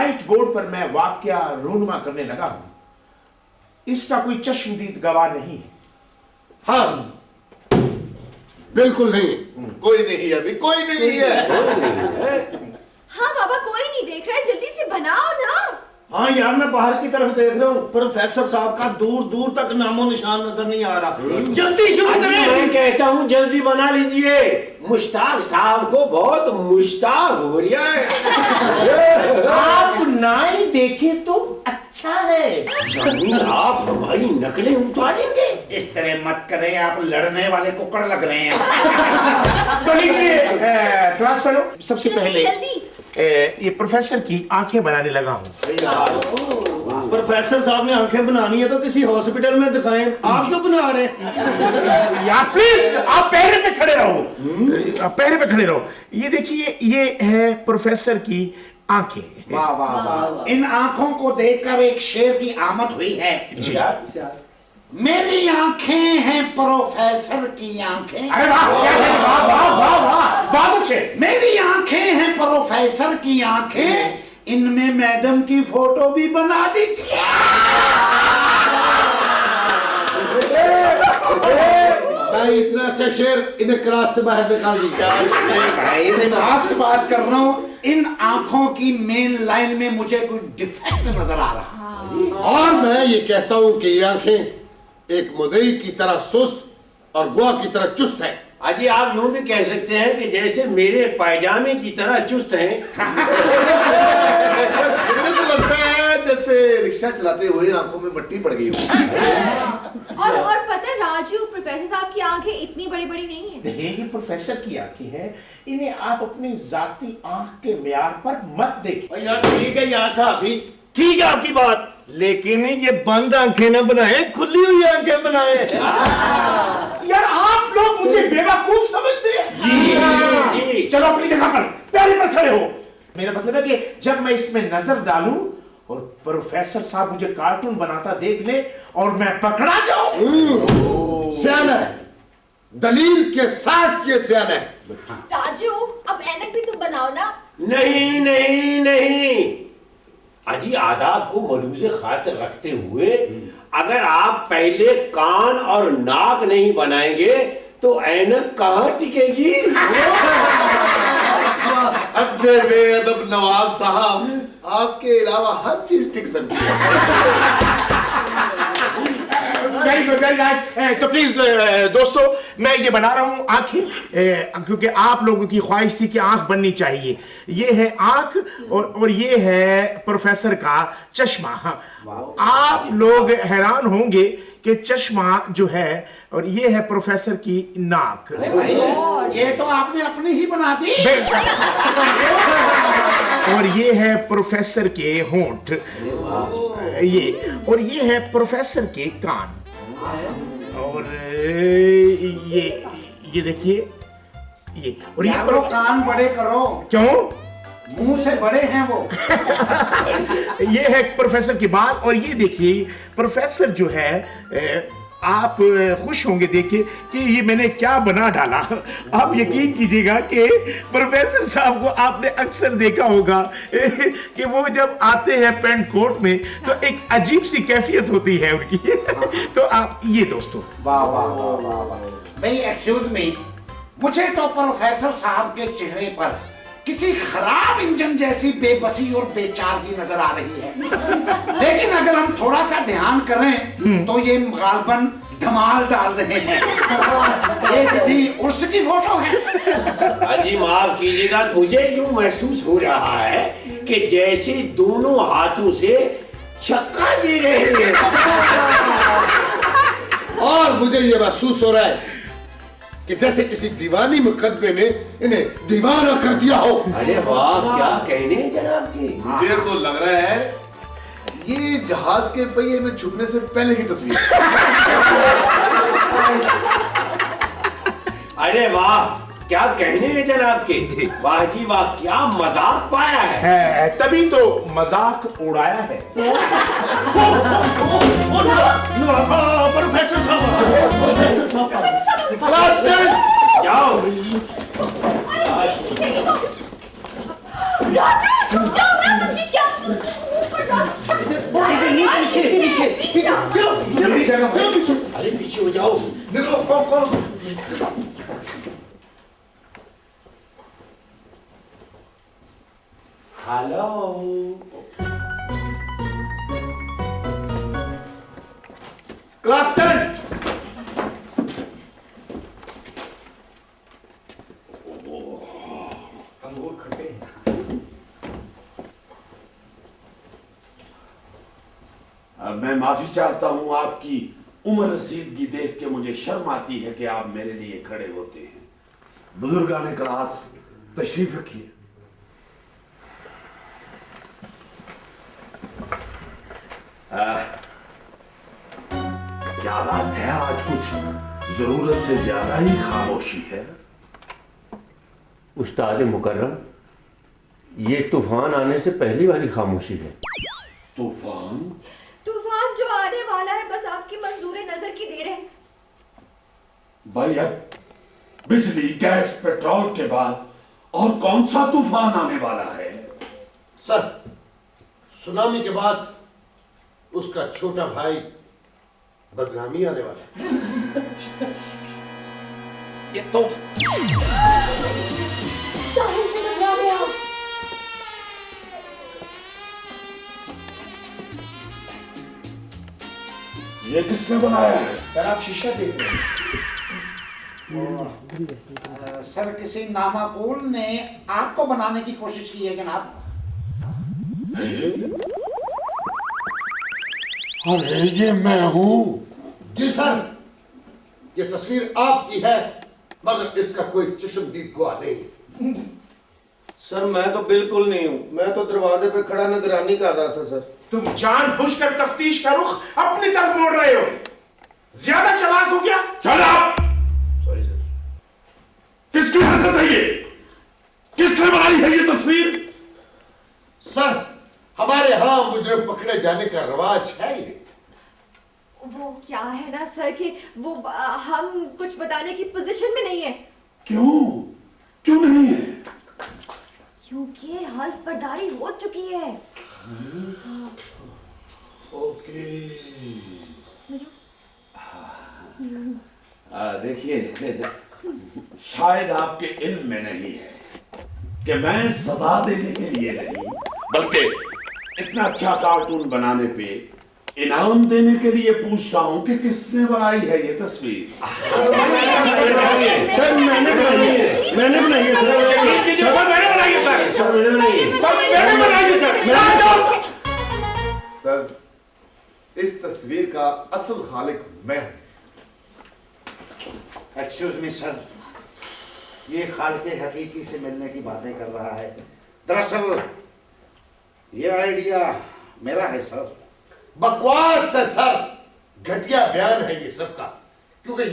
White board पर मैं वाक्या रूनुमा करने लगा हूं, इसका कोई चश्मदीद गवाह नहीं है। हाँ, बिल्कुल नहीं, कोई नहीं है, अभी कोई नहीं है। हाँ बाबा, कोई नहीं देख रहा है, जल्दी से बनाओ ना। हाँ यार, मैं बाहर की तरफ देख रहा हूँ, प्रोफेसर साहब का दूर दूर तक नामो निशान नजर नहीं आ रहा। जल्दी शुरू करें। मैं कहता हूँ जल्दी बना लीजिए, मुश्ताक साहब को बहुत मुश्ताक हो रहा है। आप ना ही देखे तो अच्छा है। यानी आप हमारी नकलें उतारेंगे? इस तरह मत करें, आप लड़ने वाले कुकड़ लग रहे हैं। तो लीजिए क्लास फेलो, सबसे पहले जल्दी। ये प्रोफेसर की आंखें बनाने लगा हूँ। प्रोफेसर साहब ने आंखें बनानी है तो किसी हॉस्पिटल में दिखाएं, आप क्यों बना रहे हैं? यार प्लीज, आप पैर पे खड़े रहो, आप पैर पे खड़े रहो। ये देखिए, ये है प्रोफेसर की आंखें। वाह वाह वाह, इन आंखों को देखकर एक शेर की आमद हुई है। जी। मेरी आंखें हैं प्रोफेसर की आंखें। अरे वाह, वाह वाह वाह वाह, बहुत अच्छे। मेरी आंखें हैं प्रोफेसर की आंखें, इनमें मैडम की फोटो भी बना दीजिए। भाई इतना अच्छा शेर, इन्हें क्लास से बाहर निकाल दीजिए। भाई मैं आपसे बात कर रहा हूँ, इन आंखों की मेन लाइन में मुझे कोई डिफेक्ट नजर आ रहा। और मैं ये कहता हूँ कि ये आंखें एक मुदई की तरह सुस्त और गुआ की तरह चुस्त है। अजी आप यूं भी कह सकते हैं कि जैसे मेरे पायजामे की तरह चुस्त हैं। मुझे तो लगता है जैसे रिक्शा चलाते हुए आंखों में मट्टी पड़ गई हो। और पता है राजू, प्रोफेसर साहब की आंखें इतनी बड़ी बड़ी नहीं है। देखिए, ये प्रोफेसर की आंखें हैं, इन्हें आप अपनी जाती आंख के म्यार पर मत देखिए। यार ठीक है यार साहबी, ठीक है आपकी बात, लेकिन ये बंद आंखें न बनाए, खुली हुई आंखें बनाए। यार आप लोग मुझे बेवकूफ समझते हैं। जी। चलो अपनी जगह पर पैर पर खड़े हो। मेरा मतलब है कि जब मैं इसमें नजर डालूं और प्रोफेसर साहब मुझे कार्टून बनाता देख ले और मैं पकड़ा जाऊं। सियाना है, दलील के साथ ये सियाना है। राजू, अब ऐनक भी तुम बनाओ ना। नहीं नहीं नहीं, अजी आदाब को मरूज़े खातिर रखते हुए अगर आप पहले कान और नाक नहीं बनाएंगे तो ऐनक कहां टिकेगी? अदब नवाब साहब, आपके अलावा हर चीज टिक सकती है। Very good, very nice. तो प्लीज दोस्तों, मैं ये बना रहा हूं आंखें, क्योंकि आप लोगों की ख्वाहिश थी कि आंख बननी चाहिए। ये है आंख और ये है प्रोफेसर का चश्मा। आप लोग हैरान होंगे कि चश्मा जो है और ये है प्रोफेसर की नाक। ये तो आपने अपनी ही बना दी। और ये है प्रोफेसर के होंठ, ये, और ये है प्रोफेसर के कान, और ये देखिए ये, और यार वो कान बड़े करो। क्यों? मुंह से बड़े हैं वो। ये है प्रोफेसर की बात, और ये देखिए प्रोफेसर जो है, आप खुश होंगे देख के कि ये मैंने क्या बना डाला। आप यकीन कीजिएगा कि प्रोफेसर साहब को आपने अक्सर देखा होगा कि वो जब आते हैं पेंट कोट में तो एक अजीब सी कैफियत होती है उनकी। तो आप ये दोस्तों, वाह वाह वाह वाह वाह। भाई एक्सक्यूज मी, मुझे तो प्रोफेसर साहब के चेहरे पर किसी खराब इंजन जैसी बेबसी और बेचारगी नजर आ रही है। लेकिन अगर हम थोड़ा सा ध्यान करें तो ये गालबन धमाल डाल रहे हैं। ये किसी उर्स की फोटो है। अजी माफ कीजिएगा, मुझे यूं महसूस हो रहा है कि जैसे दोनों हाथों से छक्का दे रहे हैं। और मुझे ये महसूस हो रहा है कि जैसे किसी दीवानी मुकद्दमे ने इन्हें दीवाना कर दिया हो। अरे वाह, क्या कहने हैं जनाब के। मुझे तो लग रहा है ये जहाज के पहिए में छुपने से पहले की तस्वीर। अरे वाह, क्या कहने हैं जनाब के। वाह जी वाह, क्या मजाक पाया है। तभी तो मजाक उड़ाया है। प्रोफेसर जाओ। राजू, चुप जाओ ना, तुम ये क्या जाओ। निकलो, कौन? हेलो। क्लास 10। अंगूर खट्टे। मैं माफी चाहता हूं, आपकी उम्र रसीदगी देख के मुझे शर्म आती है कि आप मेरे लिए खड़े होते हैं। बुजुर्गाने क्लास, तशरीफ रखिए। क्या बात है, आज कुछ जरूरत से ज्यादा ही खामोशी है। उस्ताद मुकर्रम, ये तूफान आने से पहली वाली खामोशी है। तूफान? तूफान जो आने वाला है, बस आपकी मंजूर नजर की देर है। भाई, अब बिजली, गैस, पेट्रोल के बाद और कौन सा तूफान आने वाला है? सर, सुनामी के बाद उसका छोटा भाई बदनामी आने वाला है। ये तो साहिल से टकरा गया। ये किसने बनाया है? सर आप शीशा देख रहे हैं। सर, किसी नामाकुल ने आपको बनाने की कोशिश की है जनाब। अरे ये मैं हूं। जी सर, ये तस्वीर आपकी है, मगर इसका कोई चश्मदीद गवाह नहीं। सर मैं तो बिल्कुल नहीं हूँ, मैं तो दरवाजे पे खड़ा निगरानी कर रहा था सर। तुम जानबूझकर तफ्तीश का रुख अपनी तरफ मोड़ रहे हो। ज्यादा चालाक हो गया। चल आप। Sorry sir. किसकी हरकत है ये? किसने बनाई है ये तस्वीर? सर, हमारे यहां मुजरिम पकड़े जाने का रवाज है ही नहीं। वो क्या है ना सर कि वो हम कुछ बताने की पोजीशन में नहीं है। क्यों नहीं है? क्योंकि हल्फ बर्दारी हो चुकी है। ओके। देखिए, शायद आपके इल्म में नहीं है कि मैं सजा देने के लिए नहीं, बल्कि इतना अच्छा कार्टून बनाने पे इनाम देने के लिए पूछ रहा हूं कि किसने बनाई है ये तस्वीर। सर मैंने बनाई है, मैंने बनाई है सर। सर मैंने बनाई है सर। सर मैंने बनाई है। सर मैंने बनाई है सर। सर, इस तस्वीर का असल खालिक मैं हूं। एक्सक्यूज मी सर, ये खालके हकीकी से मिलने की बातें कर रहा है। दरअसल ये आइडिया मेरा है सर। बकवास है सर, घटिया बयान है ये सबका, क्योंकि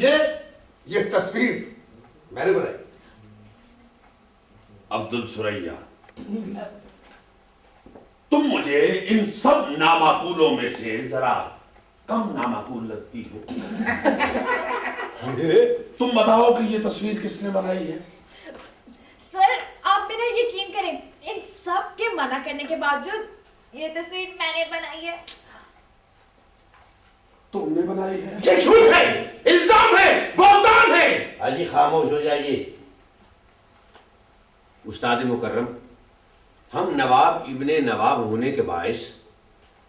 ये तस्वीर मैंने बनाई। अब्दुल सुरैया, तुम मुझे इन सब नामाकूलों में से जरा कम नामाकूल लगती हो। तुम बताओ कि ये तस्वीर किसने बनाई है? सर आप मेरा यकीन करें, इन सब के मना करने के बावजूद ये तस्वीर मैंने बनाई है। तुमने बनाई है? ये झूठ है, इल्जाम है, बहतान है। हाजी खामोश हो जाइए। उस्ताद मुकर्रम, हम नवाब इब्ने नवाब होने के बायस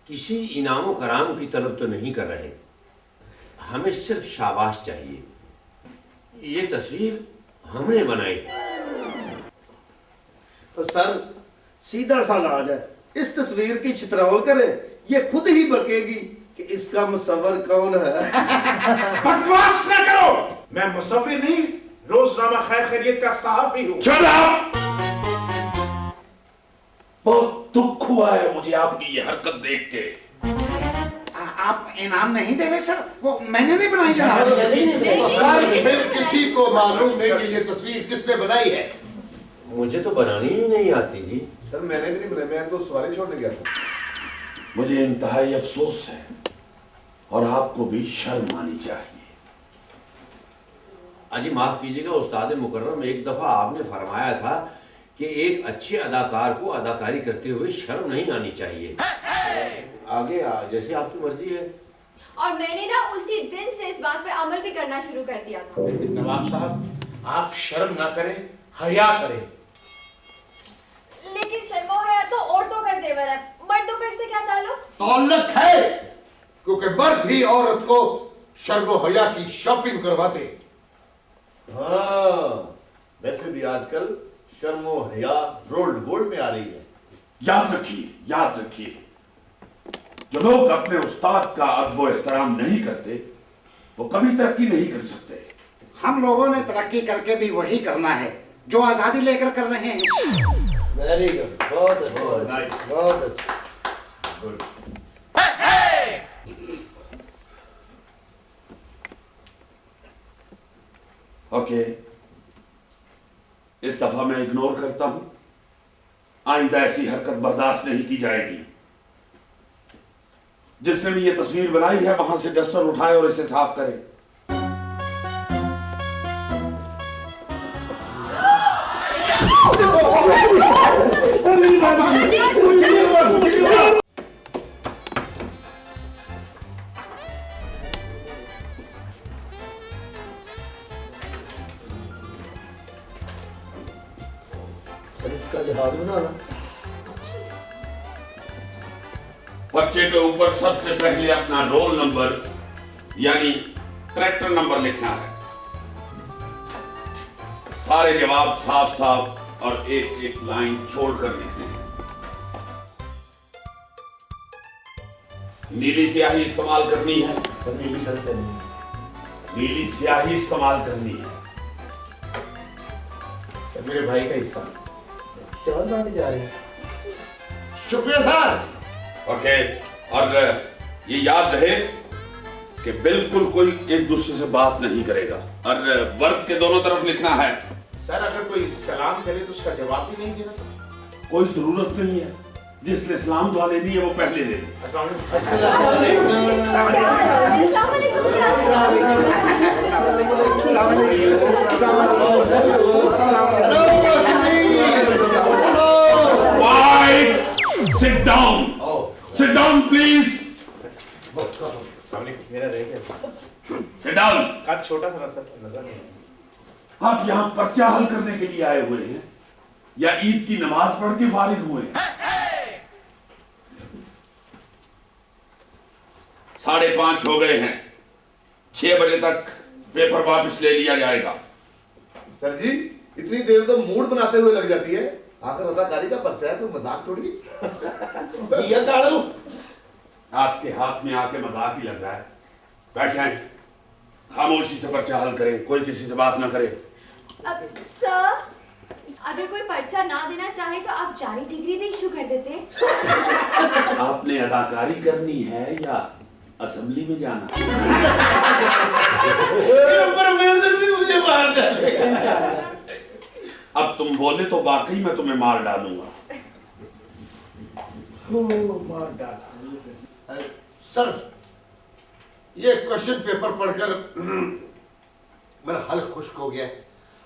किसी इनाम कराम की तलब तो नहीं कर रहे, हमें सिर्फ शाबाश चाहिए। ये तस्वीर हमने बनाई। तो सर सीधा सा इलाज है, इस तस्वीर की छितरौल करें, ये खुद ही बकेगी कि इसका मुसव्वर कौन है। बकवास ना करो, मैं मुसव्विर नहीं, रोजनामा खैर खैरियत का सहाफी हूँ। चल आप। बहुत दुख हुआ है मुझे आपकी ये हरकत देख के। आप इनाम नहीं दे रहे सर? वो मैंने नहीं बनाई जनाब। तो सर, फिर किसी को मालूम नहीं कि ये तस्वीर किसने बनाई है। मुझे तो बनानी ही नहीं आती जी। सर मैंने भी नहीं बनाई, मैं तो सवाल छोड़ने गया था। मुझे इंतहाई अफसोस है और आपको भी शर्म आनी चाहिए। अजी माफ कीजिएगा उस्ताद मुकर्रम, एक दफा आपने फरमाया था कि एक अच्छे अदाकार को अदाकारी करते हुए शर्म नहीं आनी चाहिए। आगे जैसे आपकी मर्जी है। और मैंने ना उसी दिन से इस बात पर अमल भी करना शुरू कर दिया था। नवाब साहब आप शर्म ना करें, हया करें। लेकिन शर्मो हया तो औरतों का जेवर है, मर्दों का इससे क्या ताल्लुक? ताल्लुक है, क्योंकि मर्द ही औरत को शर्म हया की शॉपिंग करवाते। हाँ, वैसे भी आजकल शर्मो हया रोल्ड गोल्ड में आ रही है। याद रखिए, जो लोग अपने उस्ताद का अदब एहतराम नहीं करते वो कभी तरक्की नहीं कर सकते। हम लोगों ने तरक्की करके भी वही करना है जो आजादी लेकर कर रहे हैं। वेरी गुड, बहुत अच्छा, बहुत अच्छा, गुड। ओके, इस दफा मैं इग्नोर करता हूं। आइंदा ऐसी हरकत बर्दाश्त नहीं की जाएगी। जिसने भी ये तस्वीर बनाई है वहां से डस्टर उठाए और इसे साफ करें। इसका जहाज बनाना। बच्चे के ऊपर सबसे पहले अपना रोल नंबर यानी ट्रैक्टर नंबर लिखना है। सारे जवाब साफ साफ और एक एक लाइन छोड़कर लिखने हैं। नीली स्याही इस्तेमाल करनी है। नीली स्याही इस्तेमाल करनी है। सर मेरे भाई का हिस्सा चावल बनाने जा रहे हैं। शुक्रिया सर। ओके, और ये याद रहे कि बिल्कुल कोई एक दूसरे से बात नहीं करेगा और वर्क के दोनों तरफ लिखना है। सर अगर कोई सलाम करे तो उसका जवाब भी नहीं देना सर। कोई जरूरत नहीं है, जिसने सलाम दुआ लेनी है वो पहले ले। अस्सलाम वालेकुम। Sit down. Sit down, please. मेरा रह गया। Sit down. कद छोटा था ना सर, नजर नहीं। आप यहाँ पर्चा हल करने के लिए आए हुए हैं या ईद की नमाज पढ़ के फारिग हुए हैं? 5:30 हो गए हैं। 6 बजे तक पेपर वापस ले लिया जाएगा। सर जी, इतनी देर तो मूड बनाते हुए लग जाती है। आखिर अदाकारी का पर्चा है, कोई मजाक थोड़ी। आपके हाथ में आके मजाक ही लग रहा है। बैठ जाएं, खामोशी से पर्चा हल करें, कोई किसी से बात ना करे। सर अगर कोई पर्चा ना देना चाहे तो आप जाली डिग्री भी इशू कर देते। आपने अदाकारी करनी है या असेंबली में जाना? प्रोफेसर भी मुझे मार डालेगा। अब तुम बोले तो वाकई मैं तुम्हें मार डालूंगा। मार डाला। सर ये क्वेश्चन पेपर पढ़कर मेरा हल्क खुश्क हो गया है।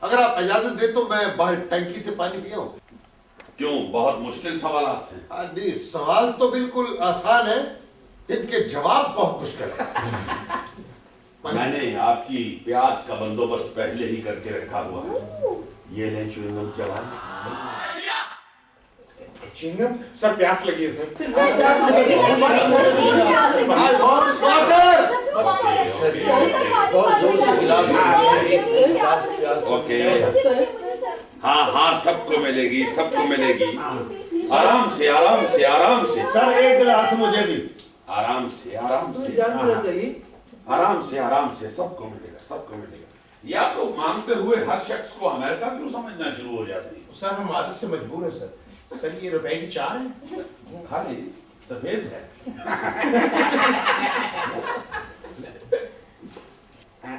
अगर आप इजाजत दें तो मैं बाहर टंकी से पानी पिया हूं। क्यों, बहुत मुश्किल सवालात हैं। नहीं, सवाल तो बिल्कुल आसान है, इनके जवाब बहुत मुश्किल है। मैंने आपकी प्यास का बंदोबस्त पहले ही करके रखा हुआ है। ये लें च्युइंगम चला। चिंगम सर, प्यास लगी है सर। ओके, हाँ हाँ, सबको मिलेगी, सबको मिलेगी। आराम से आराम से आराम से। सर एक गिलास मुझे भी। आराम से आराम से आराम से आराम से, सबको मिलेगा, सबको मिलेगा। ये आप लोग मांगते हुए हर शख्स को अमेरिका क्यों समझना शुरू हो जाते हैं? सर हम आदत से मजबूर है सर। सर ये रुपए की 4 है। खाली सफेद है।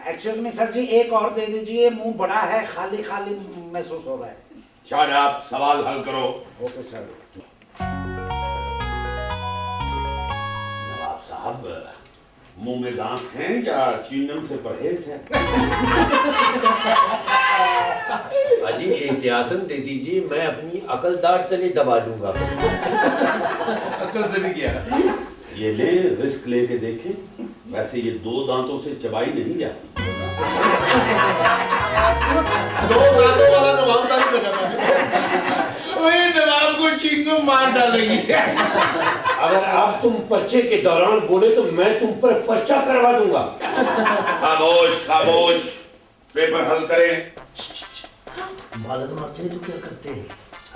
एक्सक्यूज मी सर जी, एक और दे दीजिए, मुंह बड़ा है, खाली खाली महसूस हो रहा है। शायद आप सवाल हल करो। Okay sir. नवाब साहब, मुंह में दांत हैं या च्युइंगम से परहेज है? अजी एहतियातन दे दीजिए, मैं अपनी अकलदार तने दबा लूंगा। अकल से भी किया। ये ले, रिस्क लेके देखें। वैसे ये 2 दांतों से चबाई नहीं जाती। 2 दांतों वाला नवाबदारी पे जाता है। वही नवाब को चिंगम मार डालेगी। अगर आप तुम पर्चे के दौरान बोले तो मैं तुम पर पर्चा करवा दूंगा। खामोश खामोश, पेपर हल करें। बालद मर जाए तो क्या करते हैं?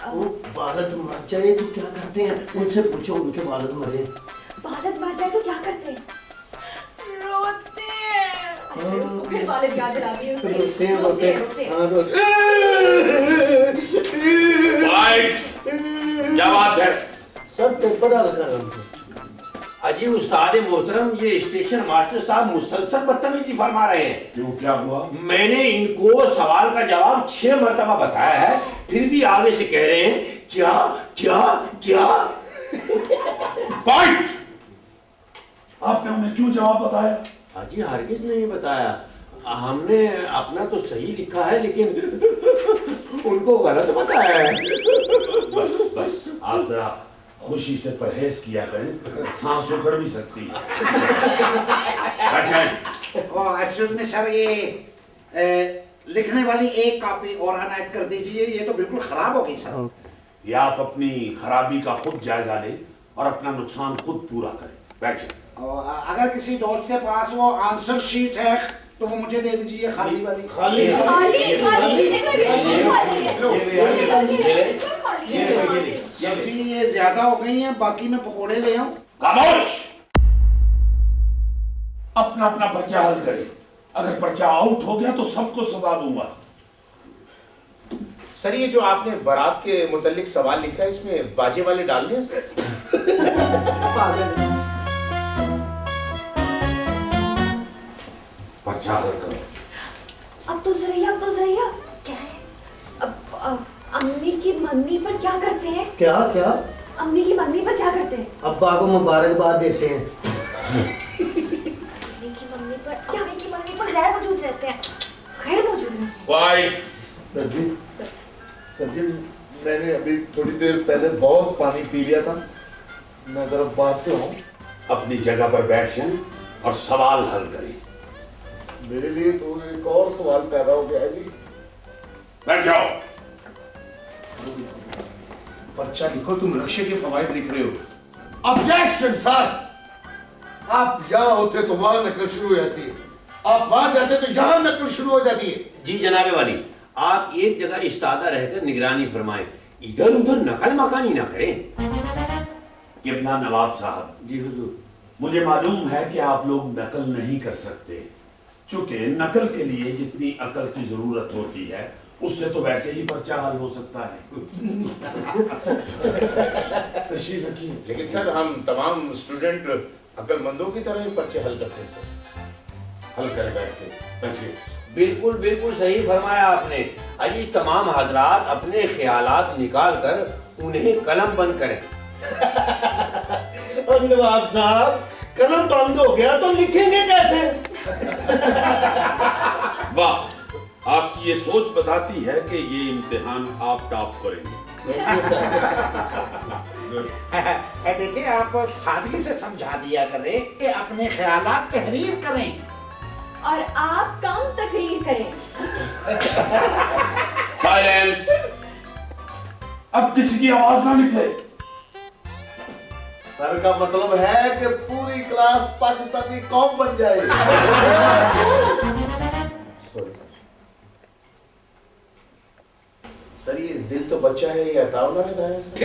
वो बालद मर जाए तो क्या करते हैं? उनसे पूछो, उनके बालद मरे। बालद मर जाए तो क्या करते हैं? रोते हैं। अरे उसको फिर बालद याद दिलाती है उसे। रोते हैं, रोते हैं। रोते हैं। हाँ, रोते क्या बात है? सब पेपर हल कर रहे हैं। अजी उस्ताद मोहतरम, ये स्टेशन मास्टर साहब मुसलसल बदतमीजी फरमा रहे हैं। क्यों, क्या हुआ? मैंने इनको सवाल का जवाब 6 मरतबा बताया है, फिर भी आगे से कह रहे हैं क्या क्या क्या। पॉइंट। आपने उन्हें क्यों जवाब बताया? अजी हरगिज नहीं बताया, हमने अपना तो सही लिखा है लेकिन उनको गलत बताया है। बस बस, आप जरा खुशी से परहेज किया करें, सांस उखड़ भी सकती है। एक्सक्यूज मी सर, ये लिखने वाली एक कॉपी और अनायत कर दीजिए, ये तो बिल्कुल खराब हो गई सर। या आप अपनी खराबी का खुद जायजा लें और अपना नुकसान खुद पूरा करें। बैठिए। अगर किसी दोस्त के पास वो आंसर शीट है तो वो मुझे दे दीजिए, खाली वाली। खाली सब्जी ये ज्यादा हो गई हैं, बाकी मैं पकोड़े ले आऊं। खामोश। अपना अपना पर्चा हल करें। अगर पर्चा आउट हो गया तो सबको सजा दूंगा। सर ये जो आपने बारात के मुतालिक सवाल लिखा है, इसमें बाजे वाले डालने हैं सर? पर्चा हल करो। अब तो जरिया क्या है? अब अम्मी की मंगनी पर क्या करते हैं? क्या क्या? अम्मी की मंगनी पर क्या करते हैं? अब्बा को मुबारकबाद देते हैं। अम्मी की मंगनी पर गैर मौजूद रहते हैं। गैर मौजूद हैं। वाई। सर जी मैंने अभी थोड़ी देर पहले बहुत पानी पी लिया था, मैं जरा बाहर से हूँ। अपनी जगह पर बैठ जाएं और सवाल हल करें। मेरे लिए तो एक और सवाल पैदा हो गया है जी। बैठ जाओ। पर्चा लिखो, तुम रक्षे के फवायद लिख रहे हो। ऑब्जेक्शन सर, आप यहाँ होते तो वहां नकल शुरू हो जाती है, आप वहां जाते तो यहाँ नकल शुरू हो जाती है। जी जनाबे वाली, आप एक जगह इस्तादा रहकर निगरानी फरमाएं, इधर उधर नकल मकानी ना करें। किबला नवाब साहब। जी हुजूर। मुझे मालूम है कि आप लोग नकल नहीं कर सकते, चूंकि नकल के लिए जितनी अकल की जरूरत होती है उससे तो वैसे ही पर्चा हल हो सकता है। तशरीफ रखिए। लेकिन सर हम तमाम स्टूडेंट अक्लमंदों की तरह ही पर्चे हल करते हैं सर। हल करें बैठ के। बैठिए। बिल्कुल बिल्कुल सही फरमाया आपने। अजी तमाम हजरात अपने ख्यालात निकाल कर उन्हें कलम बंद करें। और नवाब साहब, कलम बंद हो गया तो लिखेंगे कैसे? वाह, आपकी ये सोच बताती है कि ये इम्तिहान आप टॉप करेंगे। देखिए आप सादगी से समझा दिया करें कि अपने ख्यालात तहरीर करें और आप कम तकरीर करें। साइलेंस। अब किसी की आवाज ना निकले। सर का मतलब है कि पूरी क्लास पाकिस्तानी कौम बन जाए। सॉरी सर ये दिल तो बच्चा है, ये अतावला लगा है सर।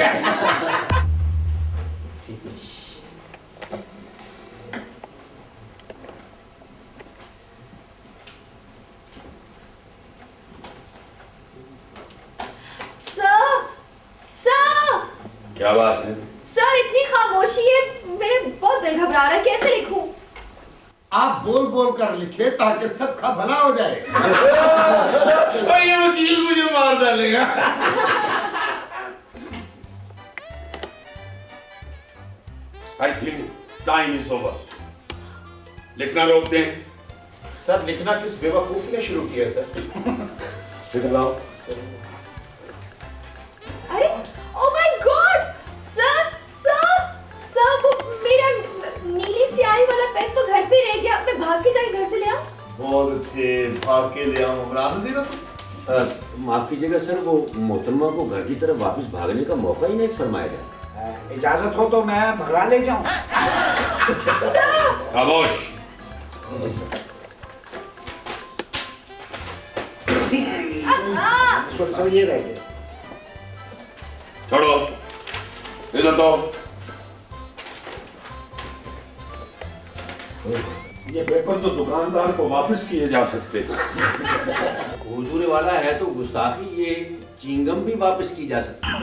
सर क्या बात है? सर इतनी खामोशी है, मेरे बहुत दिल घबरा रहा है, कैसे लिखूं? आप बोल बोल कर लिखे ताकि सबका भला हो जाए। और ये वकील मुझे मार डालेगा। I think time is over. लिखना रोक दें। सर लिखना किस बेवकूफ ने शुरू किया सर? लिखलाओ। अरे ओ माय गॉड सर वो मेरा नीली स्याही वाला पेन तो घर पे रह भाग के जाए घर से ले आओ। बहुत अच्छे, भाग के ले आऊं इमरान नज़ीर तुम। माफ कीजिएगा सर, वो मोहतरमा को घर की तरफ वापस भागने का मौका ही नहीं फरमाया गया। इजाजत हो तो मैं भगा ले जाऊं। खामोश। सर ये रह गया। छोड़ो, इधर तो। ये पेपर तो दुकानदार को वापस किए जा सकते हैं। हुजूर वाला है तो गुस्ताखी, ये चिंगम भी वापस की जा सकती है।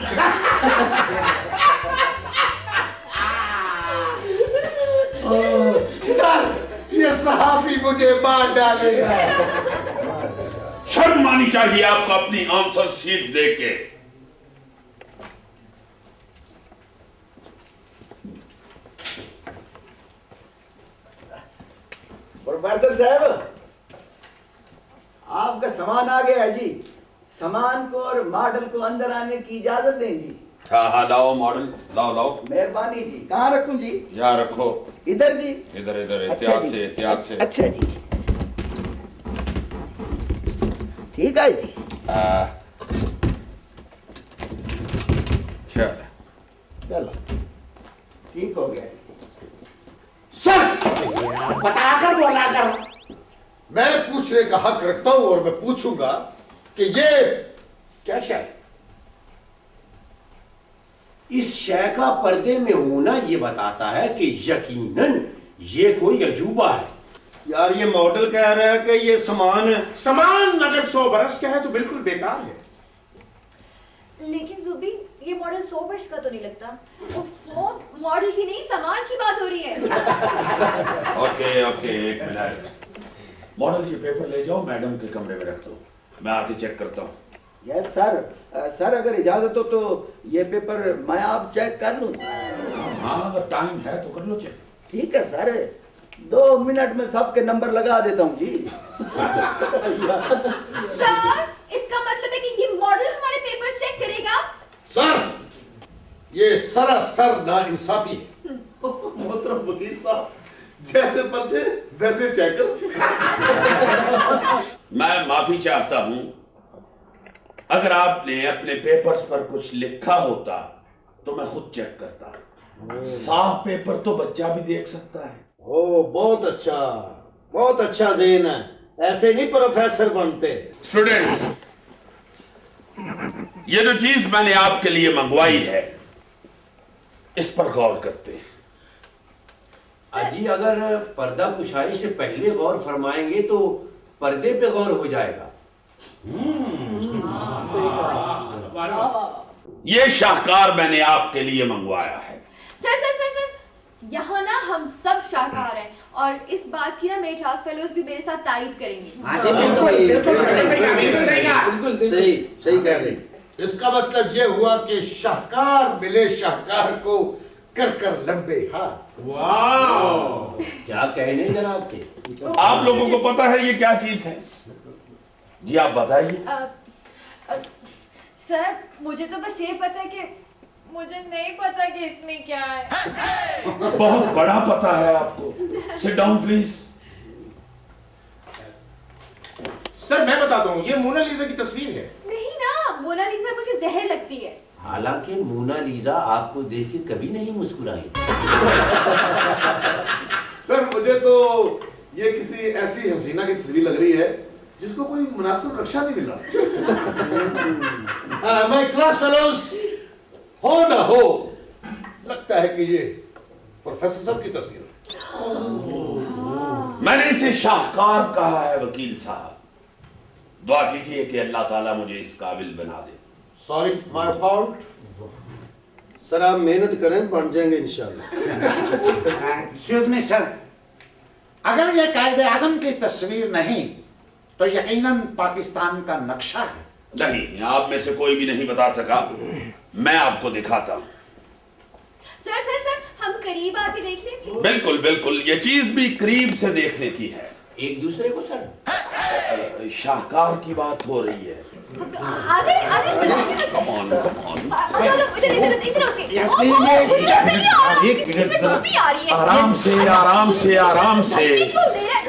सर ये सहाफी मुझे मार डालेगा। शर्म आनी चाहिए आपको अपनी आंसर शीट देख के। प्रोफेसर साहब, आपका सामान आ गया जी। सामान को और मॉडल को अंदर आने की इजाजत दें जी। हाँ हाँ, लाओ मॉडल, लाओ लाओ। मेहरबानी जी। कहाँ रखूं जी? यहाँ रखो। इधर जी? इधर इधर, अच्छा एहतियात जी। से, एहतियात से। अच्छा जी, ठीक है जी। चलो ठीक हो गया। सर बताकर बोला कर। मैं पूछने का हक रखता हूं और मैं पूछूंगा कि ये क्या शय? इस शय का पर्दे में होना ये बताता है कि यकीनन ये कोई अजूबा है। यार ये मॉडल कह रहा है कि ये सामान है। सामान अगर 100 बरस का है तो बिल्कुल बेकार है। लेकिन जुबी, ये मॉडल 100 वर्ष का तो नहीं लगता। वो मॉडल की नहीं, सामान की बात हो रही है। ओके ओके, एक मिनट। मॉडल ये पेपर ले जाओ, मैडम के कमरे में रख दो, मैं आके चेक करता हूँ। Yes sir. सर अगर इजाजत हो तो ये पेपर मैं आप चेक कर लूं? हाँ अगर टाइम है तो कर लो चेक। ठीक है सर, 2 मिनट में सबके नंबर लगा देता हूँ जी। सर, इसका मतलब है कि ये मॉडल हमारे पेपर चेक करेगा? सर ये सरासर नाइंसाफी है। मोहतरम वकील साहब, जैसे पर्चे वैसे चेक। मैं माफी चाहता हूं, अगर आपने अपने पेपर्स पर कुछ लिखा होता तो मैं खुद चेक करता। साफ पेपर तो बच्चा भी देख सकता है। ओ बहुत अच्छा देन है। ऐसे नहीं प्रोफेसर बनते। स्टूडेंट्स, ये जो चीज मैंने आपके लिए मंगवाई है, इस पर गौर करते हैं। अजी अगर पर्दा कुशाई से पहले गौर फरमाएंगे तो पर्दे पे गौर हो जाएगा। ये शाहकार मैंने आपके लिए मंगवाया है। सर सर सर सर, यहाँ ना हम सब शाहकार हैं और इस बात की ना मेरे क्लास फेलोज भी मेरे साथ तायद करेंगे। हाँ जी बिल्कुल सही कह रही। इसका मतलब ये हुआ कि शाहकार मिले शाहकार को कर कर लंबे हाथ। क्या कहने जनाब के? आप लोगों को पता है ये क्या चीज है? जी आप बताइए। सर मुझे तो बस ये पता है कि मुझे नहीं पता कि इसमें क्या है। बहुत बड़ा पता है आपको। Sit down please. सर मैं बताता हूँ, ये मोनालिसा की तस्वीर है। नहीं ना, मोनालिसा मुझे जहर लगती है। हालांकि मोनालिसा आपको देख के कभी नहीं मुस्कुराई। सर मुझे तो ये किसी ऐसी हसीना की तस्वीर लग रही है जिसको कोई मुनासिब रक्षा नहीं मिल रहा। माय क्लास फेलोज, हो ना हो, लगता है कि ये प्रोफेसर साहब की तस्वीर है। मैंने इसे शाहकार कहा है वकील साहब। दुआ कीजिए कि अल्लाह ताला मुझे इस काबिल बना दे। Sorry my fault. सर आप मेहनत करें, बन जाएंगे इंशाल्लाह। एक्सक्यूज मी सर, अगर ये कायदे आजम की तस्वीर नहीं तो यकीनन पाकिस्तान का नक्शा है। नहीं, आप में से कोई भी नहीं बता सका। मैं आपको दिखाता हूँ। सर सर सर, हम करीब आके देख लें? बिल्कुल बिल्कुल, ये चीज भी करीब से देखने की है। एक दूसरे को सर शाहकार की बात हो रही है। आगे आगे sir, come on come on. इधर आराम से आराम से आराम से।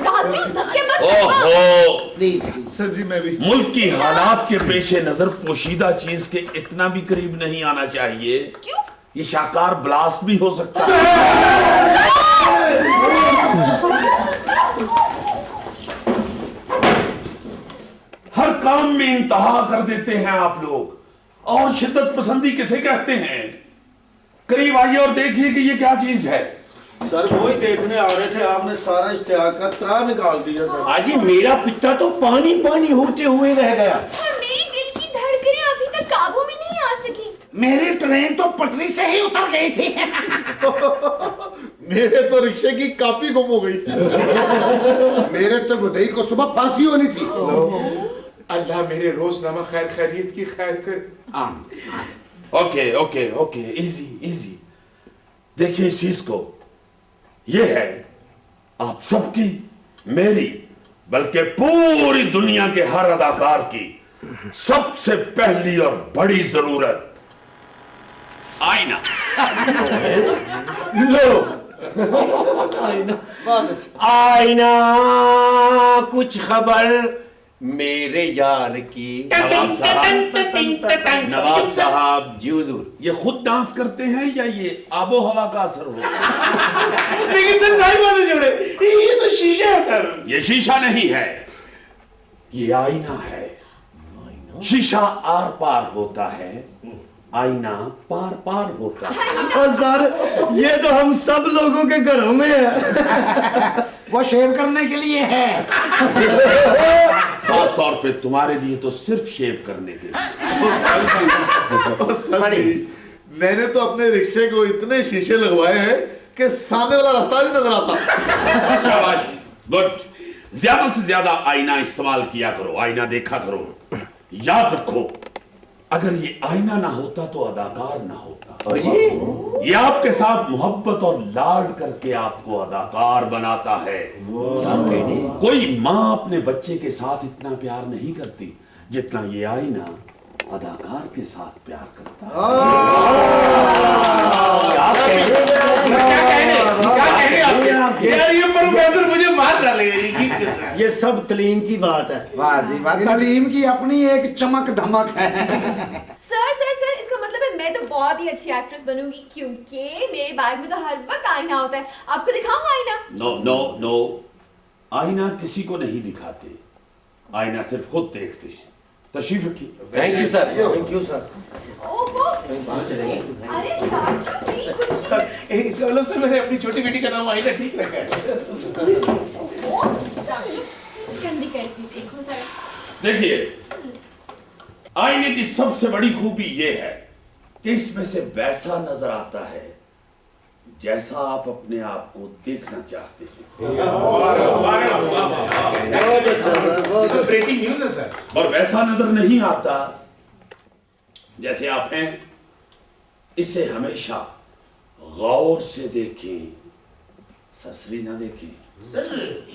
राजू धक्के मत ओहो, प्लीज सर जी मैं भी मुल्क की हालात के पेशे नजर पोशीदा चीज के इतना भी करीब नहीं आना चाहिए। क्यों? ये शाकार ब्लास्ट भी हो सकता है। हर काम में इंतहा कर देते हैं आप लोग। और शिद्दत पसंदी किसे कहते हैं? करीब आइए और देखिए कि ये क्या चीज है। सर वो ही देखने आ रहे थे, आपने सारा इश्तिहार का त्रा निकाल दिया सर। हाजी मेरा पिता तो पानी पानी होते हुए रह गया। और मेरी दिल की धड़कनें अभी तक काबू में नहीं आ सकी। मेरी ट्रेन तो पटरी से ही उतर गई थी। मेरे तो रिक्शे की कापी गुम हो गई। मेरे तो मुदई को सुबह फांसी होनी थी। अल्लाह मेरे रोजनामा खैर खैरियत की खैर कर। Okay okay okay, easy easy. देखिए इस चीज को, ये है आप सबकी, मेरी, बल्कि पूरी दुनिया के हर अदाकार की सबसे पहली और बड़ी जरूरत, आईना। लो आईना, कुछ खबर मेरे यार की। नवाब साहब, नवाब साहब जी हुजूर। ये खुद डांस करते हैं या ये आबो हवा का असर होता है? लेकिन सर सारी बातें छोड़े, ये तो शीशा है सर। ये शीशा नहीं है, ये आईना है। शीशा आर पार होता है, आईना पार पार होता है। और सर ये तो हम सब लोगों के घरों में है। वो शेव करने के लिए है। खास तौर पे तुम्हारे लिए तो सिर्फ शेव करने के लिए। सर जी, मैंने तो अपने रिक्शे को इतने शीशे लगवाए हैं कि सामने वाला रास्ता नहीं नजर आता। शाबाश, गुड। ज्यादा से ज्यादा आईना इस्तेमाल किया करो, आईना देखा करो। याद रखो, अगर ये आईना ना होता तो अदाकार ना होता। ये आपके साथ मोहब्बत और लाड करके आपको अदाकार बनाता है। कोई माँ अपने बच्चे के साथ इतना प्यार नहीं करती जितना ये आईना अदाकार के साथ प्यार करता है। यार ये प्रोफेसर मुझे मार डालेगा। ये सब तलीम की बात है। वाह जी वाह, तालीम की अपनी एक चमक धमक है। सर सर सर, इसका मतलब है मैं तो बहुत ही अच्छी एक्ट्रेस बनूंगी, क्योंकि मेरे बैग में तो हर वक्त आईना होता है। आपको दिखाऊं आईना? नो नो नो, आईना किसी को नहीं दिखाते, आईना सिर्फ खुद देखते हैं। तशरीफ रखिए। Thank you sir. Thank you sir. ओहो, अरे राजू नहीं कुछ। सर इसका मतलब सर मैंने अपनी छोटी बेटी का नाम आईना ठीक रखा है। गंदी करती देखो सर। देखिए, आईने की सबसे बड़ी खूबी यह है कि इसमें से वैसा नजर आता है जैसा आप अपने आप को देखना चाहते हैं। बहुत अच्छा सर, बहुत अच्छा। ब्रेकिंग न्यूज़ है सर। और वैसा नजर नहीं आता जैसे आप हैं। इसे हमेशा गौर से देखें, सरसरी ना देखें। सर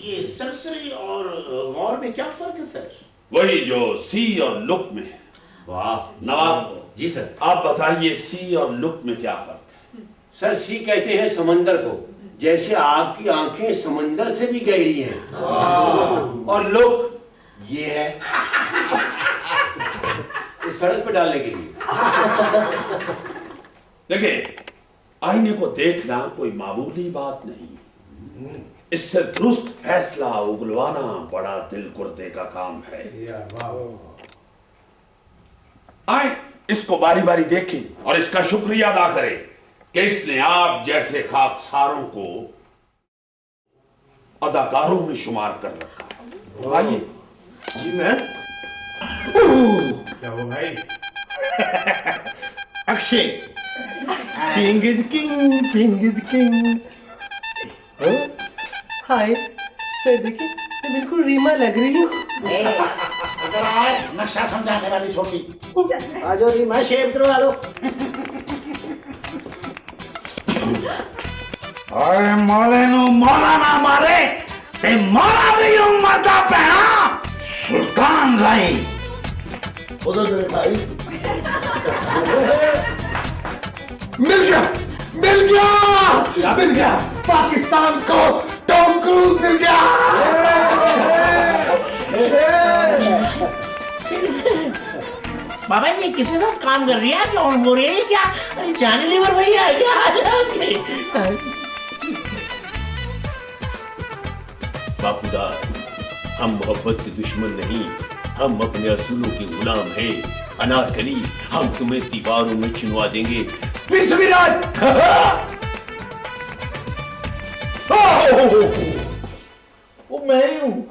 ये सरसरी और गौर में क्या फर्क है सर? वही जो सी और लुक में है। वाह नवाब जी सर। आप बताइए, सी और लुक में क्या फर्क है? सर सी कहते हैं समंदर को, जैसे आपकी आंखें समंदर से भी गहरी हैं। और लुक ये है इस सड़क पे डालने के लिए। देखिए, आईने को देखना कोई मामूली बात नहीं, इससे दुरुस्त फैसला उगलवाना बड़ा दिल कुर्दे का काम है। आए इसको बारी बारी देखें और इसका शुक्रिया अदा करें कि इसने आप जैसे खाकसारों को अदाकारों में शुमार कर रखा है। आइए। जी मैं क्या वो भाई? Akshay, Singh is king, Singh is king. Hi sir, देखिए मैं बिल्कुल रीमा लग रही हूँ। अगर आए नक्शा समझाने वाली छोटी। आ जाओ रीमा, शेव करवा लो। ओए मोले नु मोला ना मारे ते मोला दी उम्र दा पैना सुल्तान राय। उधर मेरे भाई मिल गया, मिल गया, मिल गया। पाकिस्तान को टॉम क्रूज मिल गया। बाबा ये किसी साथ काम कर रही है क्या, ऑन हो रही है क्या? अरे जाने लीवर भैया क्या? बापूदार, हम मोहब्बत के दुश्मन नहीं, हम अपने असूलों के गुलाम हैं। अनारकली, हम तुम्हें दीवारों में चुनवा देंगे। पृथ्वीराज वो मैं ही हूं।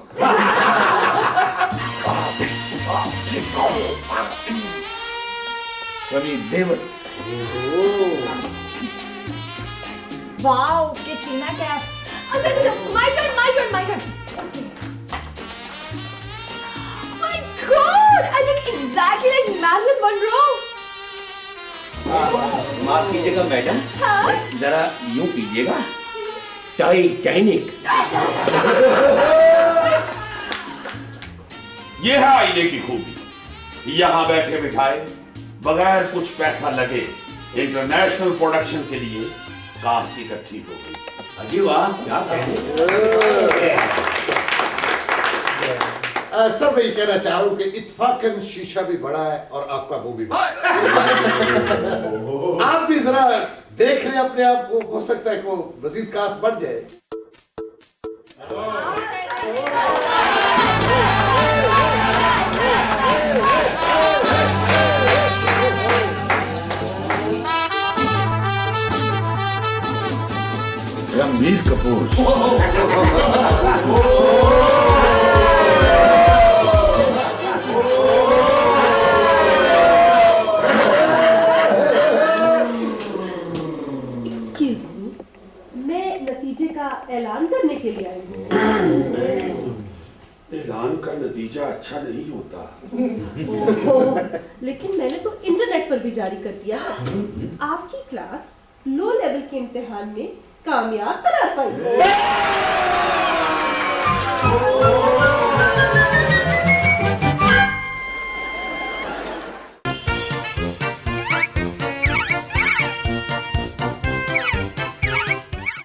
सनी देवल। वाओ, कैटरीना कैफ। अच्छा, my turn. My god, I look exactly like Marilyn Monroe. माफ कीजिएगा मैडम, हाँ? जरा यूं कीजिएगा। टाइटैनिक। ये है आईने की खूबी। यहां बैठे बिठाए बगैर कुछ पैसा लगे इंटरनेशनल प्रोडक्शन के लिए कास्ट इकट्ठी हो गई। अजी वाह, क्या कहने। सर मैं ये कहना चाह रहा हूं कि इत्फाकन शीशा भी बड़ा है और आपका मुंह भी बड़ा है। आप भी जरा देख लें अपने आप को, हो सकता है को मजीद कास्ट बढ़ जाए। रणबीर कपूर। एक्सक्यूज मी, मैं नतीजे का ऐलान करने के लिए आई हूँ। ऐलान का नतीजा अच्छा नहीं होता। लेकिन मैंने तो इंटरनेट पर भी जारी कर दिया है। आपकी क्लास लो लेवल के इम्तिहान में कामयाब करार पाई।